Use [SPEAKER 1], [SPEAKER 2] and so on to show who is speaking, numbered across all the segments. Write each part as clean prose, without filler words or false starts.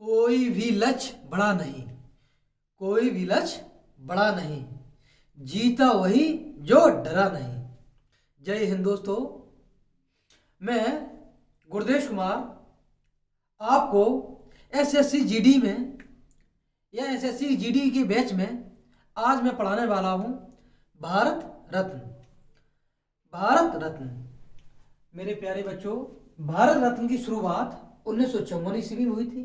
[SPEAKER 1] कोई भी लक्ष्य बड़ा नहीं, कोई भी लक्ष्य बड़ा नहीं, जीता वही जो डरा नहीं। जय हिंद दोस्तों। मैं गुरदेश कुमार आपको एसएससी जीडी में या एसएससी जीडी के बैच में आज मैं पढ़ाने वाला हूँ भारत रत्न। भारत रत्न मेरे प्यारे बच्चों, भारत रत्न की शुरुआत 1954 ईस्वी में हुई थी।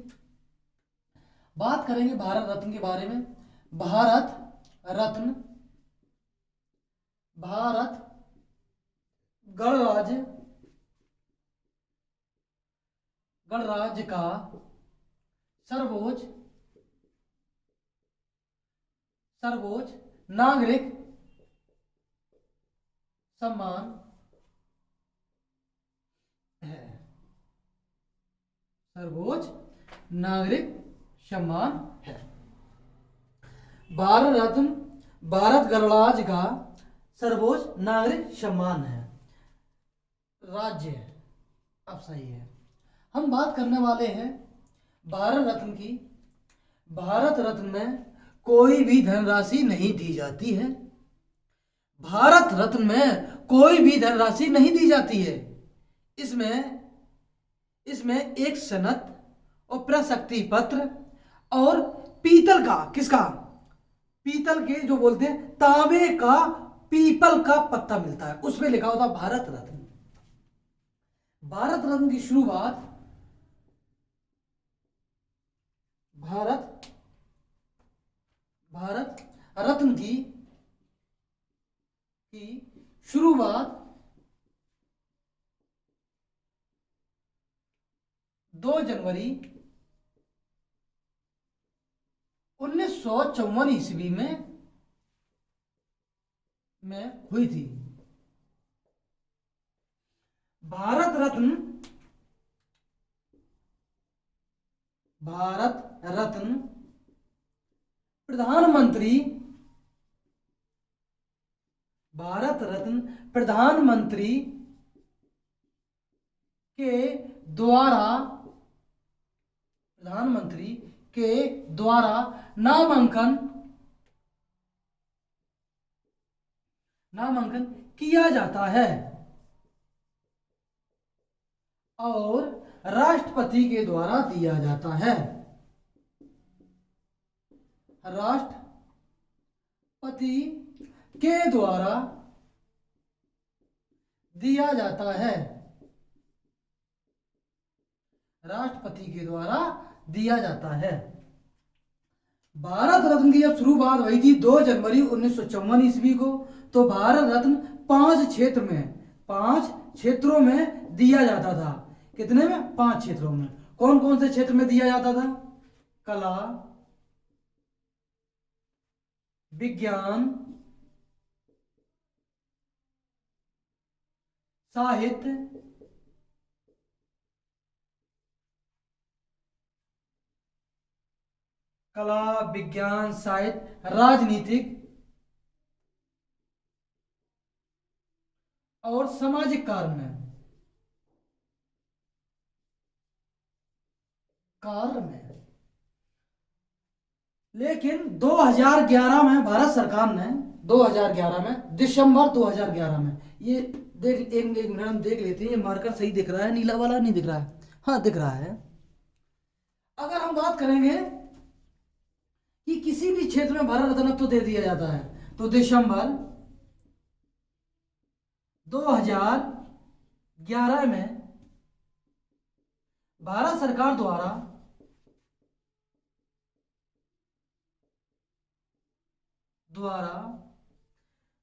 [SPEAKER 1] बात करेंगे भारत रत्न के बारे में। भारत रत्न भारत गणराज्य गणराज्य का सर्वोच्च नागरिक सम्मान है। सर्वोच्च नागरिक सम्मान है। भारत रत्न भारत गणराज्य का सर्वोच्च नागरिक सम्मान है। राज्य अब सही है। हम बात करने वाले हैं भारत रत्न की। भारत रत्न में कोई भी धनराशि नहीं दी जाती है। भारत रत्न में कोई भी धनराशि नहीं दी जाती है। इसमें एक सनद और प्रशस्ति पत्र और पीतल का पीतल के जो बोलते हैं तांबे का पीपल का पत्ता मिलता है, उसमें लिखा होता भारत रत्न। भारत रत्न की शुरुआत भारत रत्न की शुरुआत 2 जनवरी 1954 ईस्वी में हुई थी। भारत रत्न प्रधानमंत्री के द्वारा नामांकन किया जाता है और राष्ट्रपति के द्वारा दिया जाता है। राष्ट्रपति के द्वारा दिया जाता है। राष्ट्रपति के द्वारा दिया जाता है। भारत रत्न की जब शुरुआत हुई थी 2 जनवरी 1954 ईस्वी को, तो भारत रत्न 5 क्षेत्रों में दिया जाता था। कितने में? 5 क्षेत्रों में। कौन कौन से क्षेत्र में दिया जाता था? कला, विज्ञान, साहित्य, राजनीतिक और सामाजिक कार्य में लेकिन 2011 में भारत सरकार ने 2011 में दिसंबर 2011 में ये एक मिनट हम देख लेते हैं। ये मार्कर सही दिख रहा है? नीला वाला नहीं दिख रहा है? हाँ दिख रहा है। अगर हम बात करेंगे कि किसी भी क्षेत्र में भारत रत्न तो दे दिया जाता है, तो दिसंबर 2011 में भारत सरकार द्वारा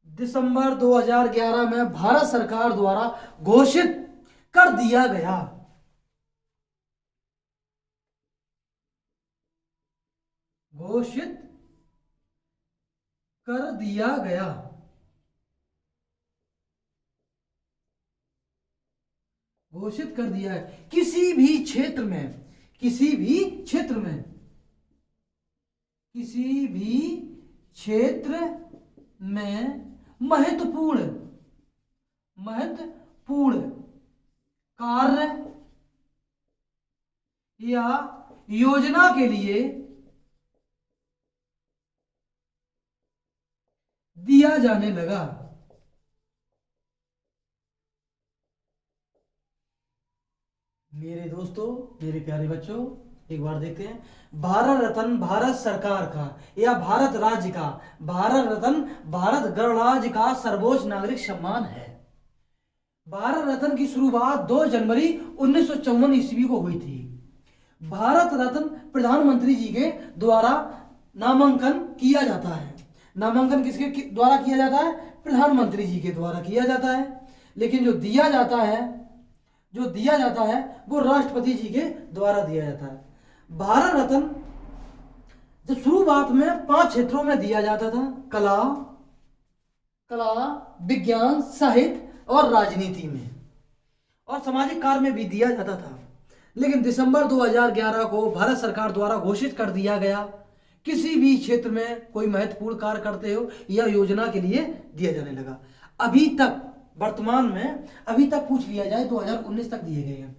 [SPEAKER 1] दिसंबर 2011 में भारत सरकार द्वारा घोषित कर दिया गया। घोषित कर दिया गया। घोषित कर दिया है। किसी भी क्षेत्र में महत्वपूर्ण कार्य या योजना के लिए दिया जाने लगा। मेरे दोस्तों, मेरे प्यारे बच्चों, एक बार देखते हैं। भारत रत्न भारत सरकार का या भारत राज्य का, भारत रत्न भारत गणराज्य का सर्वोच्च नागरिक सम्मान है। भारत रत्न की शुरुआत 2 जनवरी 1954 ईस्वी को हुई थी। भारत रत्न प्रधानमंत्री जी के द्वारा नामांकन किया जाता है। नामांकन किसके द्वारा किया जाता है? प्रधानमंत्री जी के द्वारा किया जाता है। लेकिन जो दिया जाता है वो राष्ट्रपति जी के द्वारा दिया जाता है। भारत रत्न जब शुरुआत में 5 क्षेत्रों में दिया जाता था, कला, विज्ञान, साहित्य और राजनीति में, और सामाजिक कार्य में भी दिया जाता था। लेकिन दिसंबर 2011 को भारत सरकार द्वारा घोषित कर दिया गया, किसी भी क्षेत्र में कोई महत्वपूर्ण कार्य करते हो या योजना के लिए दिया जाने लगा। अभी तक वर्तमान में अभी तक पूछ लिया जाए 2019 तक दिए गए हैं।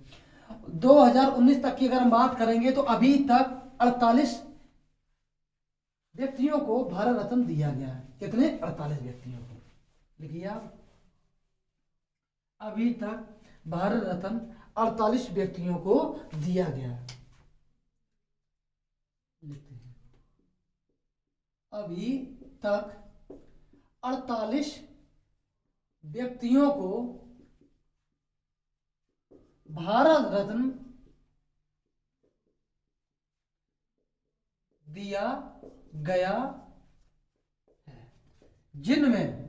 [SPEAKER 1] 2019 तक की अगर हम बात करेंगे तो अभी तक 48 व्यक्तियों को भारत रत्न दिया गया है। कितने? 48 व्यक्तियों को। लिखिए आप, अभी तक भारत रत्न 48 व्यक्तियों को दिया गया है। लिखते हैं, अभी तक 48 व्यक्तियों को भारत रत्न दिया गया है, जिनमें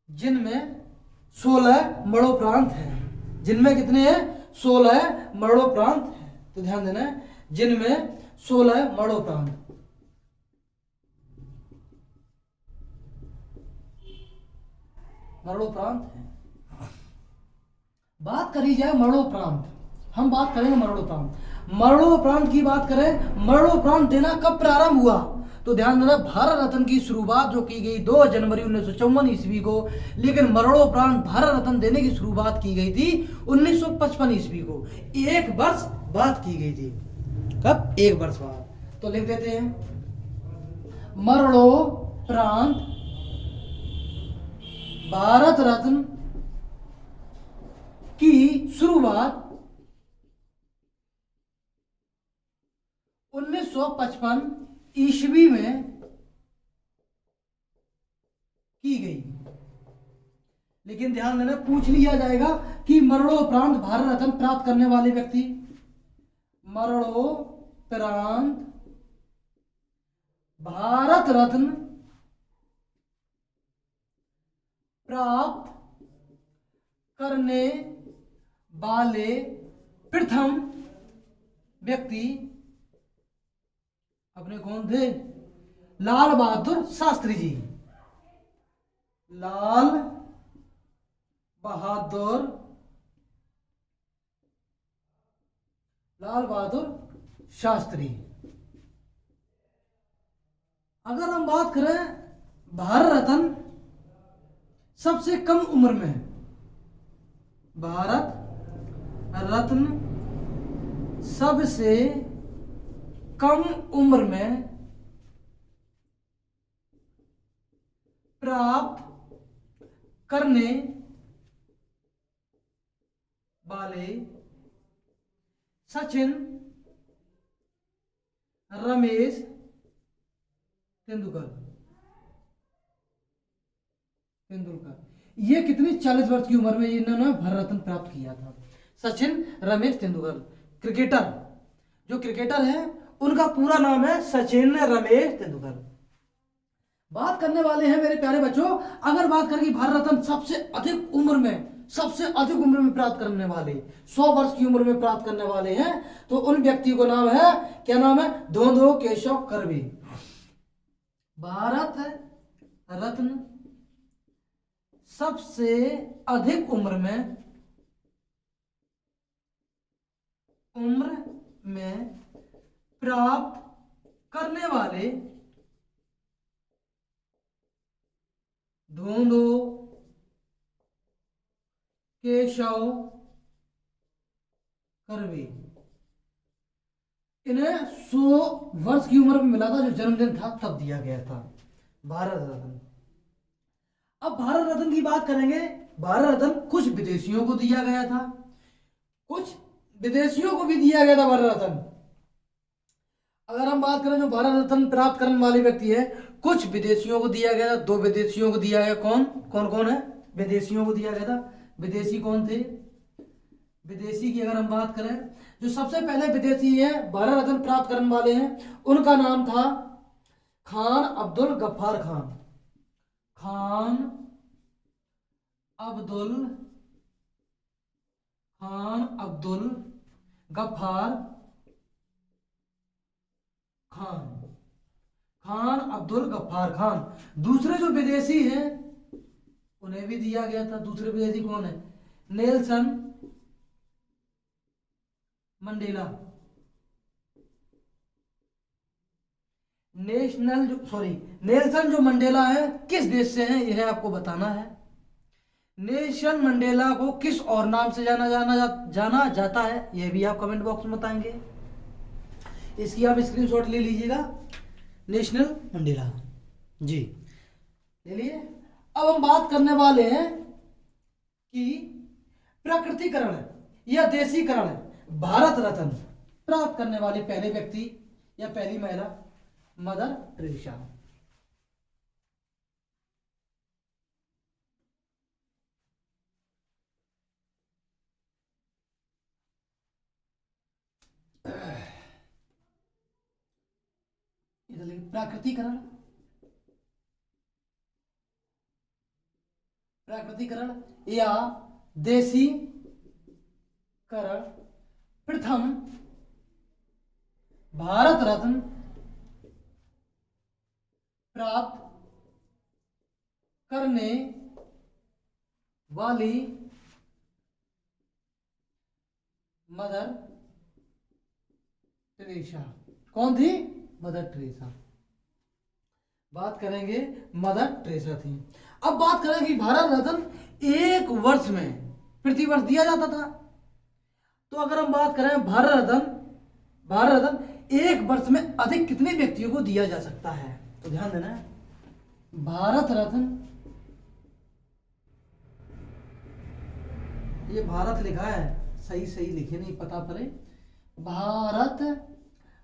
[SPEAKER 1] जिनमें 16 मरणोपरांत हैं। जिनमें कितने हैं? 16 मरणोपरांत हैं। तो ध्यान देना है, जिनमें 16 मरणोपरांत हैं। बात करी जाए मरणोपरांत, हम बात करेंगे मरणोपरांत की बात करें। मरणोपरांत देना कब प्रारंभ हुआ? तो ध्यान देना, भारत रत्न की शुरुआत जो की गई 2 जनवरी 1954 ईस्वी को, लेकिन मरणोपरांत भारत रत्न देने की शुरुआत की गई थी 1955 ईस्वी को। 1 वर्ष बाद की गई थी। कब? 1 वर्ष बाद। तो लिख देते हैं, मरणोपरांत भारत रत्न की शुरुआत 1955 ईस्वी में की गई। लेकिन ध्यान देना, पूछ लिया जाएगा कि मरणोपरांत भारत रत्न प्राप्त करने वाले व्यक्ति, मरणोपरांत भारत रत्न प्राप्त करने वाले प्रथम व्यक्ति अपने कौन थे? लाल बहादुर शास्त्री जी। लाल बहादुर शास्त्री। अगर हम बात करें भारत रत्न सबसे कम उम्र में, भारत रत्न सबसे कम उम्र में प्राप्त करने वाले सचिन रमेश तेंदुलकर। ये कितनी 40 वर्ष की उम्र में इन्होंने भारत रत्न प्राप्त किया था। सचिन रमेश तेंदुलकर, क्रिकेटर, जो क्रिकेटर है उनका पूरा नाम है सचिन रमेश तेंदुलकर। बात करने वाले हैं मेरे प्यारे बच्चों, अगर बात करें कि भारत रत्न सबसे अधिक उम्र में प्राप्त करने वाले, 100 वर्ष की उम्र में प्राप्त करने वाले हैं, तो उन व्यक्तियों का नाम है, क्या नाम है? धोंदो केशव कर्वे। भारत रत्न सबसे अधिक उम्र में प्राप्त करने वाले धोंदो केशव कर्वे। इन्हें 100 वर्ष की उम्र में मिला था, जो जन्मदिन था तब दिया गया था भारत रत्न। अब भारत रत्न की बात करेंगे। भारत रत्न कुछ विदेशियों को दिया गया था, कुछ विदेशियों को भी दिया गया था भारत रत्न। अगर हम बात करें जो भारत रत्न प्राप्त करने वाले व्यक्ति है, कुछ विदेशियों को दिया गया था, 2 विदेशियों को दिया गया। कौन कौन कौन है? विदेशियों को दिया गया था। विदेशी कौन थे? विदेशी की अगर हम बात करें, जो सबसे पहले विदेशी है भारत रत्न प्राप्त करने वाले हैं, उनका नाम था खान अब्दुल गफ्फार खान। खान अब्दुल गफ्फार खान। खान अब्दुल गफ्फार खान। दूसरे जो विदेशी हैं उन्हें भी दिया गया था। दूसरे विदेशी कौन है? Nelson Mandela. नेल्सन जो मंडेला है किस देश से हैं, यह आपको बताना है। नेल्सन मंडेला को किस और नाम से जाना जाता है, यह भी आप कमेंट बॉक्स में बताएंगे। इसकी आप स्क्रीनशॉट ले लीजिएगा। नेशनल मंडेला जी ले लिए। अब हम बात करने वाले हैं कि प्रकृतिकरण या देसीकरण भारत रत्न प्राप्त करने वाले पहले व्यक्ति या पहली महिला मदर टेरेसा। प्राकृतिकरण या देसीकरण प्रथम भारत रत्न प्राप्त करने वाली मदर टेरेसा कौन थी? Mother Teresa. बात करेंगे मदर टेरेसा थी। अब बात करें कि भारत रत्न एक वर्ष में प्रति वर्ष दिया जाता था। तो अगर हम बात करें भारत रत्न एक वर्ष में अधिक कितने व्यक्तियों को दिया जा सकता है, तो ध्यान देना है। भारत रत्न, ये भारत लिखा है, सही लिखे नहीं पता पड़े। भारत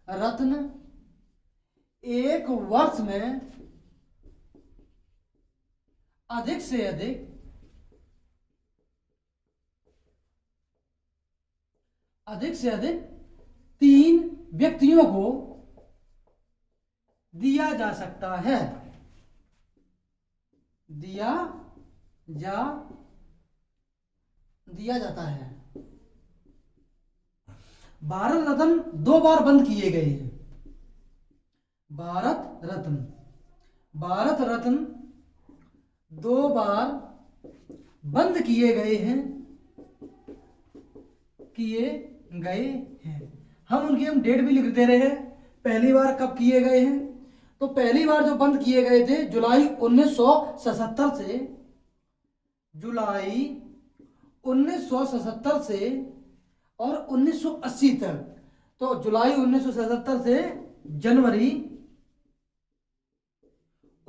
[SPEAKER 1] रत्न एक वर्ष में अधिक से अधिक 3 व्यक्तियों को दिया जा सकता है। दिया जाता है। भारत रत्न 2 बार बंद किए गए हैं। भारत रत्न 2 बार बंद किए गए हैं। हम उनकी डेट भी लिख दे रहे हैं। पहली बार कब किए गए हैं? तो पहली बार जो बंद किए गए थे जुलाई 1977 से, जुलाई 1977 से और 1980 तक। तो जुलाई 1977 से जनवरी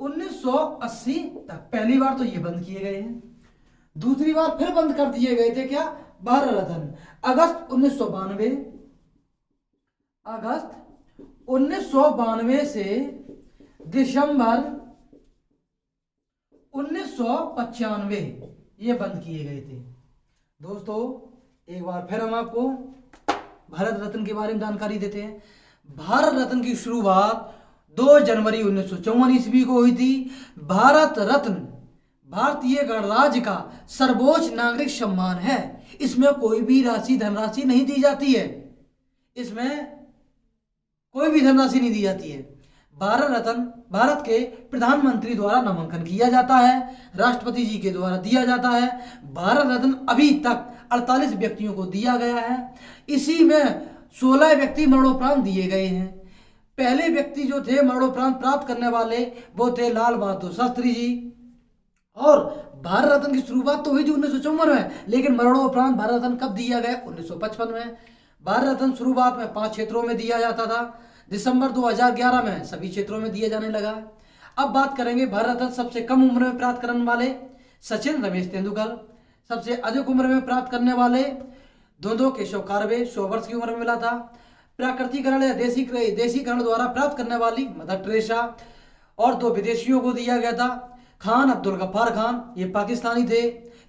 [SPEAKER 1] 1980 तक पहली बार तो ये बंद किए गए हैं। दूसरी बार फिर बंद कर दिए गए थे क्या? भारत रत्न अगस्त 1992 से दिसंबर 1995 ये बंद किए गए थे। दोस्तों एक बार फिर हम आपको भारत रत्न के बारे में जानकारी देते हैं। भारत रत्न की शुरुआत 2 जनवरी 1954 ईस्वी को हुई थी। भारत रत्न भारतीय गणराज्य का सर्वोच्च नागरिक सम्मान है। इसमें कोई भी धनराशि नहीं दी जाती है। भारत रत्न भारत के प्रधानमंत्री द्वारा नामांकन किया जाता है, राष्ट्रपति जी के द्वारा दिया जाता है। भारत रत्न अभी तक 48 व्यक्तियों को दिया गया है। इसी में 16 व्यक्ति मरणोपरांत दिए गए हैं। पहले व्यक्ति जो थे मरणोपरांत प्राप्त करने वाले वो थे लाल बहादुर शास्त्री जी, और भारत रत्न की शुरुआत तो हुई थी 1954 में, लेकिन मरणोपरांत भारत रत्न कब दिया गया? 1955 में। भारत रत्न शुरुआत में 5 क्षेत्रों में दिया जाता था। दिसंबर 2011 में सभी क्षेत्रों में दिया जाने लगा। अब बात करेंगे भारत रत्न सबसे कम उम्र में प्राप्त करने वाले सचिन रमेश तेंदुलकर, सबसे अधिक उम्र में प्राप्त करने वाले दो केशव कार्वे 100 वर्ष की उम्र में मिला था। प्राकृतिकरण या देसीकरण द्वारा प्राप्त करने वाली मदर टेरेसा, और 2 विदेशियों को दिया गया था, खान अब्दुल गफ्फार खान, ये पाकिस्तानी थे।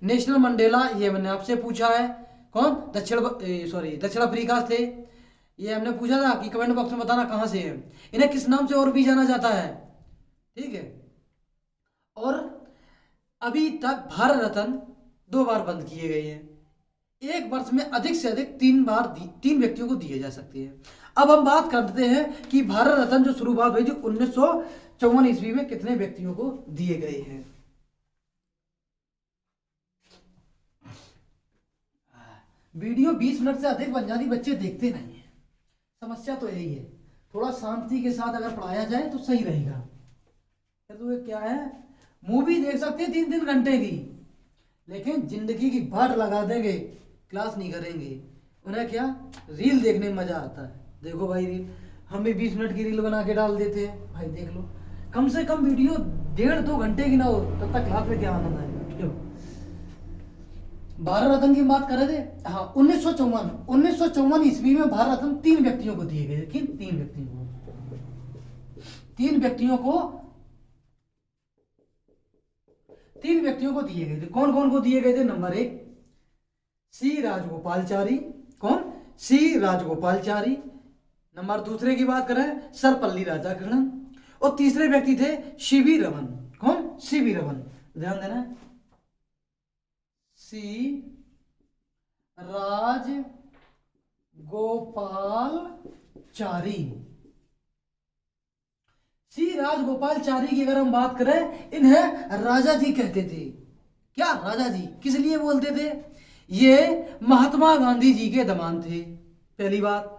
[SPEAKER 1] नेशनल मंडेला, ये मैंने आपसे पूछा है, कौन? दक्षिण अफ्रीका से। ये हमने पूछा था कि कमेंट बॉक्स में बताना कहाँ से है। इन्हें किस नाम से और भी जाना जाता है? ठीक है। और अभी तक भारत रत्न 2 बार बंद किए गए हैं। एक वर्ष में अधिक से अधिक 3 व्यक्तियों को दिए जा सकते हैं। अब हम बात करते हैं कि भारत रत्न जो शुरुआत हुई थी 1954 ईस्वी में कितने व्यक्तियों को दिए गए हैं। वीडियो 20 मिनट से अधिक बन जाती, बच्चे देखते नहीं है। समस्या तो यही है। थोड़ा शांति के साथ अगर पढ़ाया जाए तो सही रहेगा। तो ये क्या है, मूवी देख सकते हैं 3-3 घंटे की, लेकिन जिंदगी की बाट लगा देंगे, क्लास नहीं करेंगे। उन्हें क्या, रील देखने में मजा आता है। देखो भाई रील, हम भी 20 मिनट की रील बना के डाल देते हैं। भाई देख लो, कम से कम वीडियो 1.5-2 घंटे की ना हो, तब तक क्लास में क्या आनंद आएगा। भारत रत्न की बात कर रहे थे। हाँ, 1954 ईस्वी में भारत रत्न 3 व्यक्तियों को दिए गए। किन? 3 व्यक्तियों को। 3 व्यक्तियों को दिए गए थे। कौन कौन को दिए गए थे? नंबर 1 सी राजगोपालचारी। कौन? सी राजगोपालचारी। नंबर 2 की बात करें, सर्वपल्ली राधाकृष्णन। और तीसरे व्यक्ति थे सीवी रमन। कौन? सीवी रमन। ध्यान देना, सी राजगोपालचारी। सी राजगोपालचारी की अगर हम बात करें, इन्हें राजा जी कहते थे। क्या? राजा जी। किस लिए बोलते थे? ये महात्मा गांधी जी के दामाद थे, पहली बात।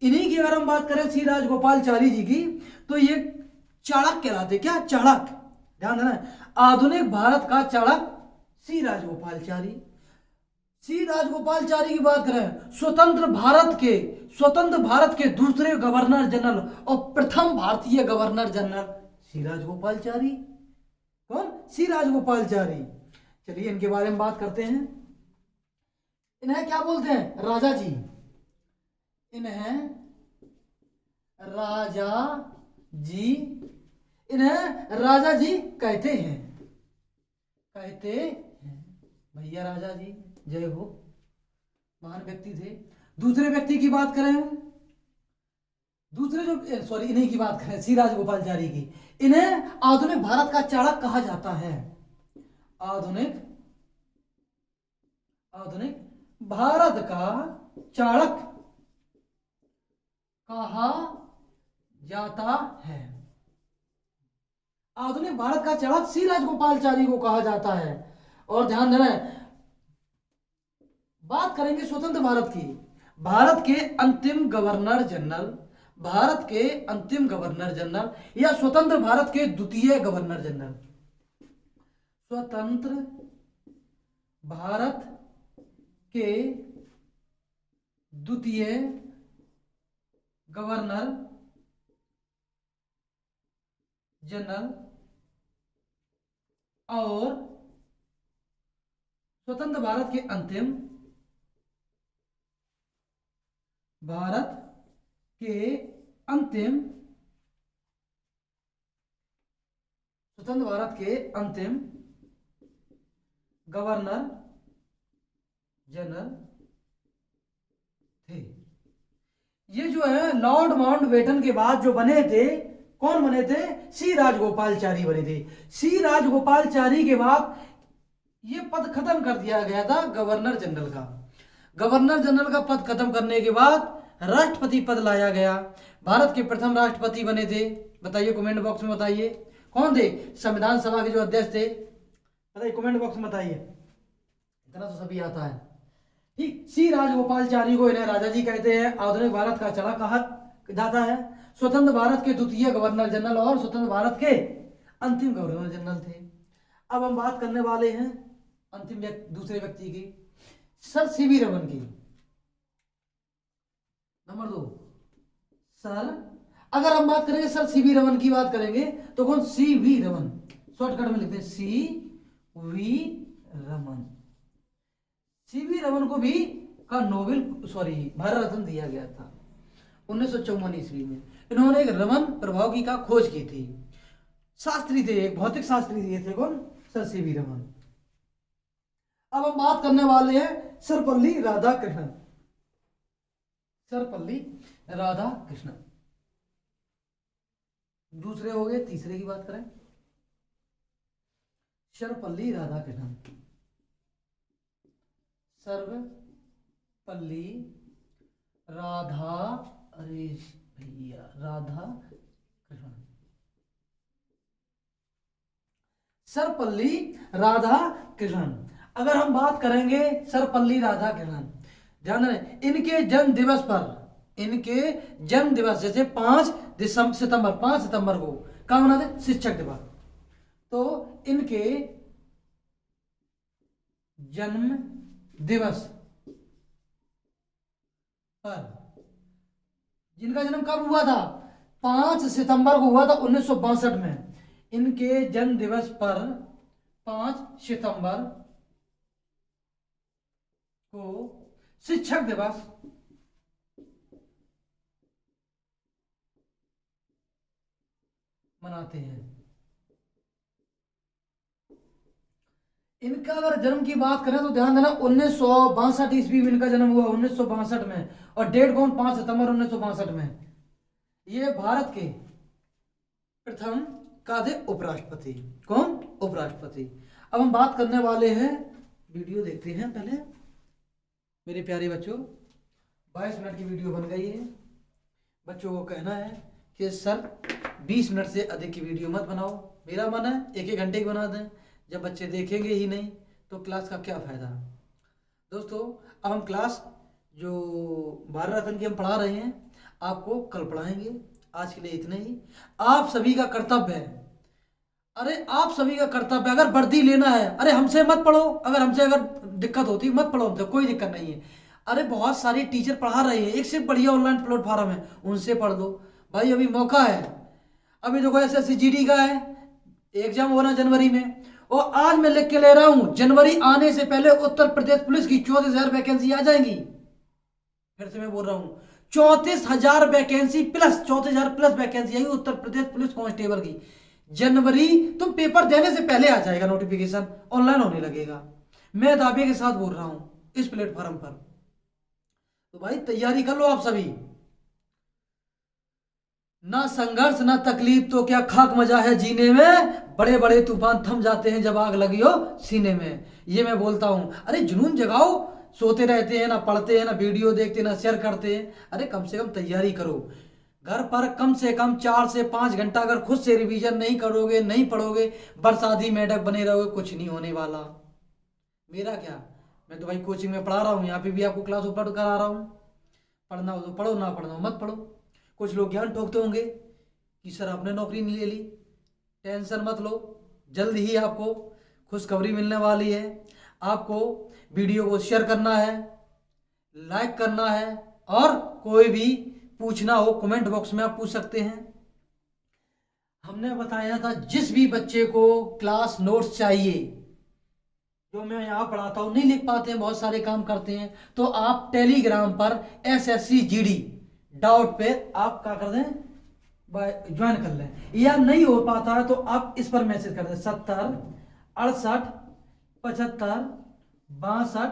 [SPEAKER 1] इन्हीं की अगर हम बात करें सी राजगोपालचारी जी की, तो ये चाणक्य कहलाते। क्या? चाणक्य। ध्यान देना, आधुनिक भारत का चाणक्य सी राजगोपालचारी। सी राजगोपालचारी की बात करें, स्वतंत्र भारत के दूसरे गवर्नर जनरल और प्रथम भारतीय गवर्नर जनरल सी राजगोपालचारी। कौन? सी राजगोपालचारी। चलिए इनके बारे में बात करते हैं। इन्हें क्या बोलते हैं? राजा जी। इन्हें राजा जी कहते हैं। भैया राजा जी जय हो, महान व्यक्ति थे। दूसरे व्यक्ति की बात करें, इन्हीं की बात करें, सी राजगोपालचारी की। इन्हें आधुनिक भारत का चाणक्य कहा जाता है। आधुनिक भारत का चाणक्य कहा जाता है। आधुनिक भारत का चाणक्य सी राजगोपालचारी को कहा जाता है। और ध्यान देना, बात करेंगे स्वतंत्र भारत की। भारत के अंतिम गवर्नर जनरल या स्वतंत्र भारत के द्वितीय गवर्नर जनरल। स्वतंत्र भारत के द्वितीय गवर्नर जनरल और स्वतंत्र भारत के अंतिम गवर्नर जनरल थे। ये जो है लॉर्ड माउंटबेटन के बाद जो बने थे, कौन बने थे? सी राजगोपालचारी बने थे। सी राजगोपालचारी के बाद ये पद खत्म कर दिया गया था गवर्नर जनरल का। गवर्नर जनरल का पद खत्म करने के बाद राष्ट्रपति पद लाया गया। भारत के प्रथम राष्ट्रपति बने थे, बताइए कमेंट बॉक्स में बताइए कौन थे? संविधान सभा के जो अध्यक्ष थे, बताइए कमेंट बॉक्स में बताइए। इतना तो सभी आता है। ठीक, सी राजगोपालचारी को इन्हें राजा जी कहते हैं। आधुनिक भारत का चाणक्य कहा जाता है। स्वतंत्र भारत के द्वितीय गवर्नर जनरल और स्वतंत्र भारत के अंतिम गवर्नर जनरल थे। अब हम बात करने वाले हैं दूसरे व्यक्ति की, सर सीवी रमन की। नंबर 2, सर, अगर हम बात करेंगे सर सीवी रमन की बात करेंगे तो कौन? सीवी रमन, शॉर्टकट में लिखते हैं सीवी रमन। सीवी रमन को भी का भारत रत्न दिया गया था 1954 ईस्वी में। इन्होंने एक रमन प्रभावकी का खोज की थी। शास्त्री थे, एक भौतिक शास्त्री थे। कौन? Sir CV Raman. अब हम बात करने वाले हैं सर्वपल्ली राधाकृष्णन। सर्वपल्ली राधाकृष्णन दूसरे हो गए। तीसरे की बात करें, सर्वपल्ली राधाकृष्णन। सर्वपल्ली राधाकृष्णन। सर्वपल्ली राधाकृष्णन। अगर हम बात करेंगे सर्वपल्ली राधाकृष्णन, ध्यान रहे, इनके जन्म दिवस जैसे 5 सितंबर को क्या मनाते? शिक्षक दिवस। तो इनके जन्म दिवस पर, जिनका जन्म कब हुआ था? 5 सितंबर को हुआ था 1962 में। इनके जन्म दिवस पर 5 सितंबर को शिक्षक दिवस मनाते हैं। इनका अगर जन्म की बात करें तो ध्यान देना 1962 ईस्वी में इनका जन्म हुआ, 1962 में। और डेट कौन? 5 सितंबर 1962 में। ये भारत के प्रथम कादे उपराष्ट्रपति। कौन? उपराष्ट्रपति। अब हम बात करने वाले हैं, वीडियो देखते हैं पहले मेरे प्यारे बच्चों। 22 मिनट की वीडियो बन गई है। बच्चों को कहना है कि सर 20 मिनट से अधिक की वीडियो मत बनाओ। मेरा मन है 1-1 घंटे की बना दें। जब बच्चे देखेंगे ही नहीं तो क्लास का क्या फायदा। दोस्तों, अब हम क्लास जो भारत रत्न की हम पढ़ा रहे हैं आपको कल पढ़ाएंगे। आज के लिए इतना ही। आप सभी का कर्तव्य है, आप सभी का कर्तव्य, अगर वर्दी लेना है, हमसे मत पढ़ो। अगर दिक्कत होती है मत पढ़ो, हमसे कोई दिक्कत नहीं है। बहुत सारे टीचर पढ़ा रहे हैं, एक से बढ़िया ऑनलाइन प्लेटफॉर्म है, उनसे पढ़ दो भाई। अभी मौका है। अभी देखो SSC GD का है, एग्जाम होना जनवरी में, और आज मैं लिख के ले रहा हूं, जनवरी आने से पहले उत्तर प्रदेश पुलिस की 34,000 वैकेंसी आ जाएंगी। फिर से मैं बोल रहा हूं, 34,000 वैकेंसी प्लस 34,000 प्लस वैकेंसी आएगी उत्तर प्रदेश पुलिस कांस्टेबल की। जनवरी, तुम पेपर देने से पहले आ जाएगा नोटिफिकेशन, ऑनलाइन होने लगेगा। मैं दावे के साथ बोल रहा हूं इस प्लेटफॉर्म पर। तो भाई तैयारी कर लो आप सभी। ना संघर्ष ना तकलीफ तो क्या खाक मजा है जीने में, बड़े बड़े तूफान थम जाते हैं जब आग लगी हो सीने में। ये मैं बोलता हूं। जुनून जगाओ। सोते रहते हैं, ना पढ़ते हैं, ना वीडियो देखते हैं, ना शेयर करते हैं। कम से कम तैयारी करो। घर पर कम से कम 4 से 5 घंटा अगर खुद से रिवीजन नहीं करोगे, नहीं पढ़ोगे, बरसाती मेढक बने रहोगे, कुछ नहीं होने वाला। मेरा क्या, मैं तो भाई कोचिंग में पढ़ा रहा हूँ, यहाँ पे भी आपको क्लास उपलब्ध करा रहा हूँ। पढ़ना हो तो पढ़ो, ना पढ़ना हो मत पढ़ो। कुछ लोग ज्ञान ठोकते होंगे कि सर आपने नौकरी नहीं ले ली। टेंशन मत लो, जल्द ही आपको खुशखबरी मिलने वाली है। आपको वीडियो को शेयर करना है, लाइक करना है, और कोई भी पूछना हो कमेंट बॉक्स में आप पूछ सकते हैं। हमने बताया था जिस भी बच्चे को क्लास नोट्स चाहिए, जो मैं यहाँ पढ़ाता हूँ, नहीं लिख पाते हैं, बहुत सारे काम करते हैं, तो आप टेलीग्राम पर SSC GD डाउट पे आप क्या कर दें, ज्वाइन कर लें। या नहीं हो पाता है तो आप इस पर मैसेज कर दें 70 68 75 62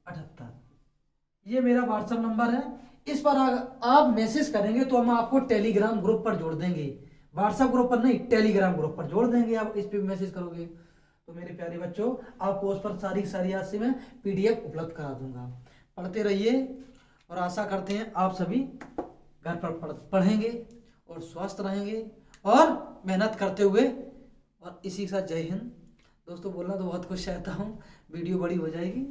[SPEAKER 1] 78। ये मेरा व्हाट्सएप नंबर है। इस पर आप मैसेज करेंगे तो हम आपको टेलीग्राम ग्रुप पर जोड़ देंगे। व्हाट्सएप ग्रुप पर नहीं, टेलीग्राम ग्रुप पर जोड़ देंगे। आप इस पर मैसेज करोगे तो मेरे प्यारे बच्चों, आपको उस पर सारी आज से मैं PDF उपलब्ध करा दूंगा। पढ़ते रहिए, और आशा करते हैं आप सभी घर पर पढ़ेंगे और स्वस्थ रहेंगे और मेहनत करते हुए। और इसी के साथ जय हिंद। दोस्तों, बोलना तो बहुत कुछ चाहता हूँ, वीडियो बड़ी हो जाएगी।